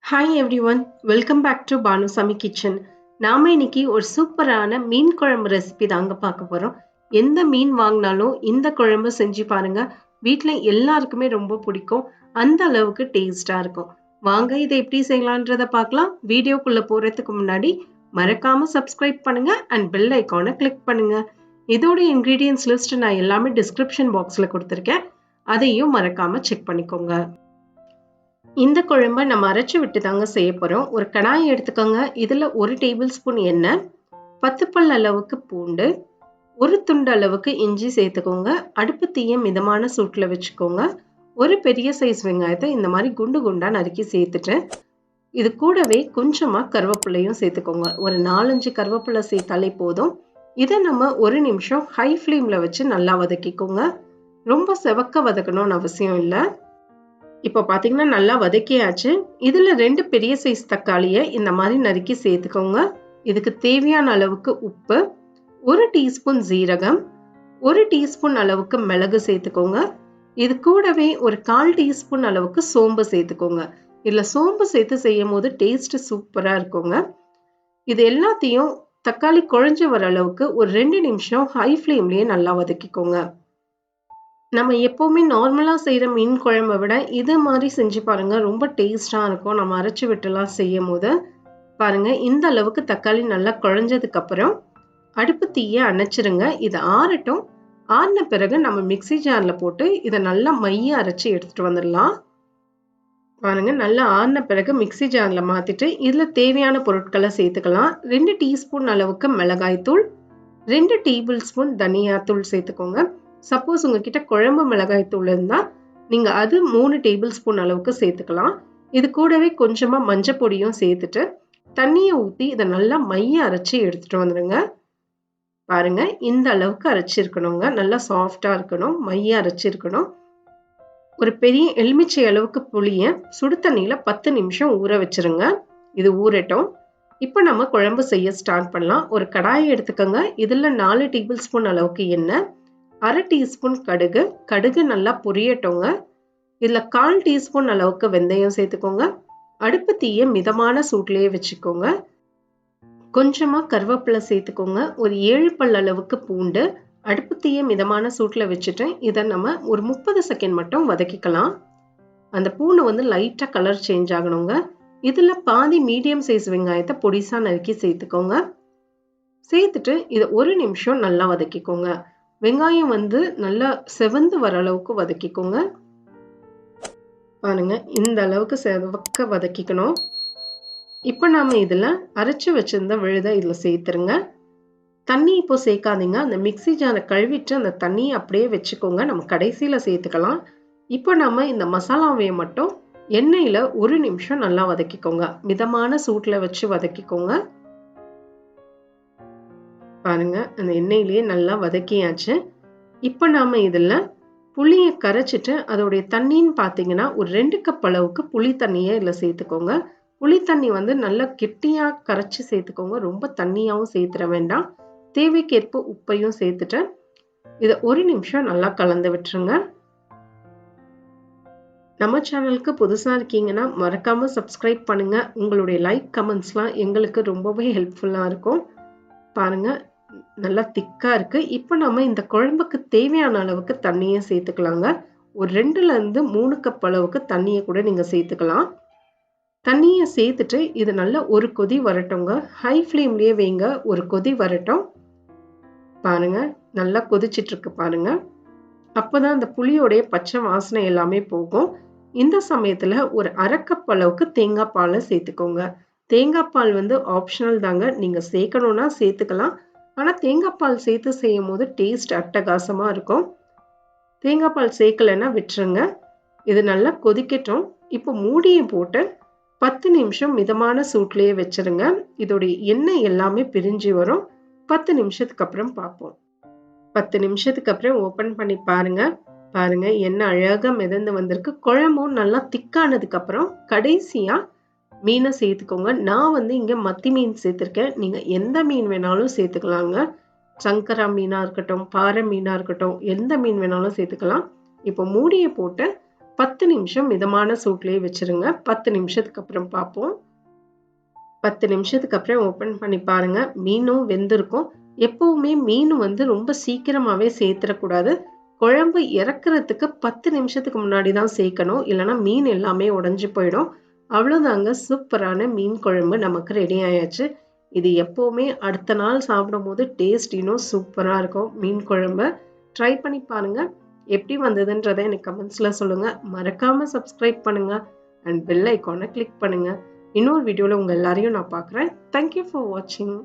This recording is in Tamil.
Hi everyone, welcome back to Banu Samee Kitchen. நாம இன்னைக்கு ஒரு சூப்பரான மீன் குழம்பு ரெசிபி தாங்க பார்க்க போறோம். எந்த மீன் வாங்கினாலும் இந்த குழம்பு செஞ்சு பாருங்க. வீட்ல எல்லாருக்குமே ரொம்ப பிடிக்கும். அந்த அளவுக்கு டேஸ்டா இருக்கும். வாங்க இதை எப்படி செய்யலான்றத பார்க்கலாம். வீடியோக்குள்ள போறதுக்கு முன்னாடி மறக்காம சப்ஸ்கிரைப் பண்ணுங்க and bell ஐகானை கிளிக் பண்ணுங்க. இதோட ingredients list நான் எல்லாமே description boxல கொடுத்திருக்கேன். அதையும் மறக்காம செக் பண்ணிக்கோங்க. இந்த குழம்பை நம்ம அரைச்சு விட்டு தாங்க செய்ய போறோம். ஒரு கடாயை எடுத்துக்கோங்க. இதுல 1 டேபிள் ஸ்பூன் எண்ணெய், 10 பல் அளவுக்கு பூண்டு, 1 துண்டு அளவுக்கு இஞ்சி சேர்த்துக்கோங்க. அடுப்பு தீயை மிதமான சூட்டில் வச்சுக்கோங்க. ஒரு பெரிய சைஸ் வெங்காயத்தை இந்த மாதிரி குண்டு குண்டா நறுக்கி சேர்த்துட்டு இது கூடவே கொஞ்சமா கருவேப்பிலையும் சேர்த்துக்கோங்க. ஒரு 4-5 கருவேப்பிலை சேர்த்தாலே போதும். இதை நம்ம 1 நிமிஷம் ஹை ஃப்ளேம்ல வச்சு நல்லா வதக்கிக்கோங்க. ரொம்ப செவக்க வதக்கணும்னு அவசியம் இல்லை. இப்போ பார்த்தீங்கன்னா நல்லா வதக்கியாச்சு. இதில் 2 பெரிய சைஸ் தக்காளியை இந்த மாதிரி நறுக்கி சேர்த்துக்கோங்க. இதுக்கு தேவையான அளவுக்கு உப்பு, 1 டீஸ்பூன் ஜீரகம், 1 டீஸ்பூன் அளவுக்கு மிளகு சேர்த்துக்கோங்க. இது கூடவே ஒரு 1/4 டீஸ்பூன் அளவுக்கு சோம்பு சேர்த்துக்கோங்க. இதில் சோம்பு சேர்த்து செய்யும் போது டேஸ்ட் சூப்பராக இருக்குங்க. இது எல்லாத்தையும் தக்காளி குழஞ்சு வர அளவுக்கு ஒரு 2 நிமிஷம் ஹை ஃப்ளேம்லேயே நல்லா வதக்கிக்கோங்க. நம்ம எப்போவுமே நார்மலாக செய்கிற மீன் குழம்பை விட இது மாதிரி செஞ்சு பாருங்கள். ரொம்ப டேஸ்டாக இருக்கும். நம்ம அரைச்சி விட்டுலாம் செய்யும் போது பாருங்கள், இந்த அளவுக்கு தக்காளி நல்லா குழஞ்சதுக்கப்புறம் அடுப்பு தீயை அணைச்சிருங்க. இது ஆறட்டும். ஆறின பிறகு நம்ம மிக்சி ஜாரில் போட்டு இதை நல்லா மைய அரைச்சி எடுத்துகிட்டு வந்துடலாம். பாருங்கள், நல்லா ஆறின பிறகு மிக்சி ஜாரில் மாற்றிட்டு இதில் தேவையான பொருட்களை சேர்த்துக்கலாம். 2 டீஸ்பூன் அளவுக்கு மிளகாய்த்தூள், 2 டேபிள் ஸ்பூன் தனியாத்தூள் சேர்த்துக்கோங்க. சப்போஸ் உங்ககிட்ட குழம்பு மிளகாய் தூள் இருந்தால் நீங்கள் அது 3 டேபிள் ஸ்பூன் அளவுக்கு சேர்த்துக்கலாம். இது கூடவே கொஞ்சமாக மஞ்சள் பொடியும் சேர்த்துட்டு தண்ணியை ஊற்றி இதை நல்லா மைய அரைச்சி எடுத்துகிட்டு வந்துடுங்க. பாருங்கள், இந்த அளவுக்கு அரைச்சிருக்கணுங்க. நல்லா சாஃப்டாக இருக்கணும், மைய அரைச்சிருக்கணும். ஒரு பெரிய எலுமிச்சை அளவுக்கு புளியை சுடு தண்ணியில் 10 நிமிஷம் ஊற வச்சுருங்க. இது ஊறட்டும். இப்போ நம்ம குழம்பு செய்ய ஸ்டார்ட் பண்ணலாம். ஒரு கடாயை எடுத்துக்கோங்க. இதில் 4 டேபிள் ஸ்பூன் அளவுக்கு எண்ணெய், 1/2 டீஸ்பூன் கடுகு. கடுகு நல்லா பொரியட்டோங்க. இதில் 1/4 டீஸ்பூன் அளவுக்கு வெந்தயம் சேர்த்துக்கோங்க. அடுப்பு தீயை மிதமான சூட்லேயே வச்சுக்கோங்க. கொஞ்சமாக கருவேப்பிலை சேர்த்துக்கோங்க. ஒரு 7 பல் அளவுக்கு பூண்டு. அடுப்பு தீயை மிதமான சூட்டில் வச்சுட்டு இதை நம்ம ஒரு 30 செகண்ட் மட்டும் வதக்கிக்கலாம். அந்த பூண்டு வந்து லைட்டாக கலர் சேஞ்ச் ஆகணுங்க. இதில் பாதி மீடியம் சைஸ் வெங்காயத்தை பொடிசாக நறுக்கி சேர்த்துக்கோங்க. சேர்த்துட்டு இதை 1 நிமிஷம் நல்லா வதக்கிக்கோங்க. வெங்காயம் வந்து நல்லா செவந்து வர அளவுக்கு வதக்கிக்கோங்க. பாருங்க, இந்த அளவுக்கு செவக்க வதக்கிக்கணும். இப்போ நாம இதில் அரைச்சி வச்சிருந்த விழுதை இதில் சேர்த்துருங்க. தண்ணி இப்போ சேர்க்காதீங்க. அந்த மிக்சி ஜாரை கழுவிட்டு அந்த தண்ணியை அப்படியே வச்சுக்கோங்க. நம்ம கடைசியில் சேர்த்துக்கலாம். இப்போ நம்ம இந்த மசாலாவை மட்டும் எண்ணெயில் 1 நிமிஷம் நல்லா வதக்கிக்கோங்க. மிதமான சூட்டில் வச்சு வதக்கிக்கோங்க. பாருங்க, அந்த எண்ணெயிலேயே நல்லா வதக்கியாச்சு. இப்போ நாம இதில் புளியை கரைச்சிட்டு அதோடைய தண்ணின்னு பார்த்தீங்கன்னா ஒரு 2 கப் அளவுக்கு புளி தண்ணியை இதில் சேர்த்துக்கோங்க. புளி தண்ணி வந்து நல்லா கெட்டியாக கரைச்சி சேர்த்துக்கோங்க. ரொம்ப தண்ணியாகவும் சேர்த்துட வேண்டாம். தேவைக்கேற்ப உப்பையும் சேர்த்துட்டு இதை 1 நிமிஷம் நல்லா கலந்து விட்டுருங்க. நம்ம சேனலுக்கு புதுசாக இருக்கீங்கன்னா மறக்காம சப்ஸ்கிரைப் பண்ணுங்க. உங்களுடைய லைக் கமெண்ட்ஸ்லாம் எங்களுக்கு ரொம்பவே ஹெல்ப்ஃபுல்லாக இருக்கும். பாருங்க, நல்லா திக்கா இருக்கு. இப்போ நம்ம இந்த குழம்புக்கு தேவையான அளவுக்கு தண்ணியை சேர்த்துக்கலாங்க. ஒரு 2லேருந்து 3 கப் அளவுக்கு தண்ணியை கூட நீங்க சேர்த்துக்கலாம். தண்ணியை சேர்த்துட்டு இது நல்லா ஒரு கொதி வரட்டுங்க. ஹை ஃப்ளேம்லயே வைங்க. ஒரு கொதி வரட்டும். பாருங்க, நல்லா கொதிச்சிட்டு இருக்கு பாருங்க. அப்போதான் அந்த புளியோடைய பச்சை வாசனை எல்லாமே போகும். இந்த சமயத்துல ஒரு 1/2 கப் அளவுக்கு தேங்காய் பாலை சேர்த்துக்கோங்க. தேங்காய் பால் வந்து ஆப்ஷனல் தாங்க. நீங்க சேர்க்கணும்னா சேர்த்துக்கலாம். ஆனால் தேங்காய் பால் சேர்த்து செய்யும் போது டேஸ்ட் அட்டகாசமாக இருக்கும். தேங்காய் பால் சேர்க்கலைன்னா விட்டுருங்க. இது நல்லா கொதிக்கட்டும். இப்போ மூடியை போட்டு 10 நிமிஷம் மிதமான சூட்லேயே வச்சுருங்க. இதோடைய எண்ணெய் எல்லாமே பிரிஞ்சு வரும். 10 நிமிஷத்துக்கு அப்புறம் பார்ப்போம். 10 நிமிஷத்துக்கு அப்புறம் ஓப்பன் பண்ணி பாருங்க. பாருங்க, எண்ணெய் அழகாக மிதந்து வந்திருக்கு. குழம்பும் நல்லா திக்கானதுக்கு அப்புறம் கடைசியாக மீனை சேர்த்துக்கோங்க. நான் வந்து இங்கே மத்தி மீன் சேர்த்துருக்கேன். நீங்கள் எந்த மீன் வேணாலும் சேர்த்துக்கலாங்க. சங்கரா மீனாக இருக்கட்டும், பாறை மீனாக இருக்கட்டும், எந்த மீன் வேணாலும் சேர்த்துக்கலாம். இப்போ மூடியை போட்டு 10 நிமிஷம் மிதமான சூட்லயே வச்சிருங்க. 10 நிமிஷத்துக்கு அப்புறம் பார்ப்போம். 10 நிமிஷத்துக்கு அப்புறம் ஓபன் பண்ணி பாருங்க. மீனும் வெந்திருக்கும். எப்பவுமே மீன் வந்து ரொம்ப சீக்கிரமாவே சேர்த்துடக்கூடாது. குழம்பு இறக்குறதுக்கு 10 நிமிஷத்துக்கு முன்னாடி தான் சேர்க்கணும். இல்லைன்னா மீன் எல்லாமே உடைஞ்சு போயிடும். அவ்வளோதாங்க, சூப்பரான மீன் குழம்பு நமக்கு ரெடி ஆயாச்சு. இது எப்பவுமே அடுத்த நாள் சாப்பிடும்போது டேஸ்ட் இன்னும் சூப்பரா இருக்கும். மீன் குழம்பு ட்ரை பண்ணி பாருங்க. எப்படி வந்ததுன்றதை எனக்கு கமெண்ட்ஸ்ல சொல்லுங்க. மறக்காம சப்ஸ்கிரைப் பண்ணுங்க அண்ட் பெல் ஐக்கானை கிளிக் பண்ணுங்க. இன்னொரு வீடியோல உங்க எல்லாரையும் நான் பார்க்குறேன். தேங்க்யூ ஃபார் வாட்சிங்.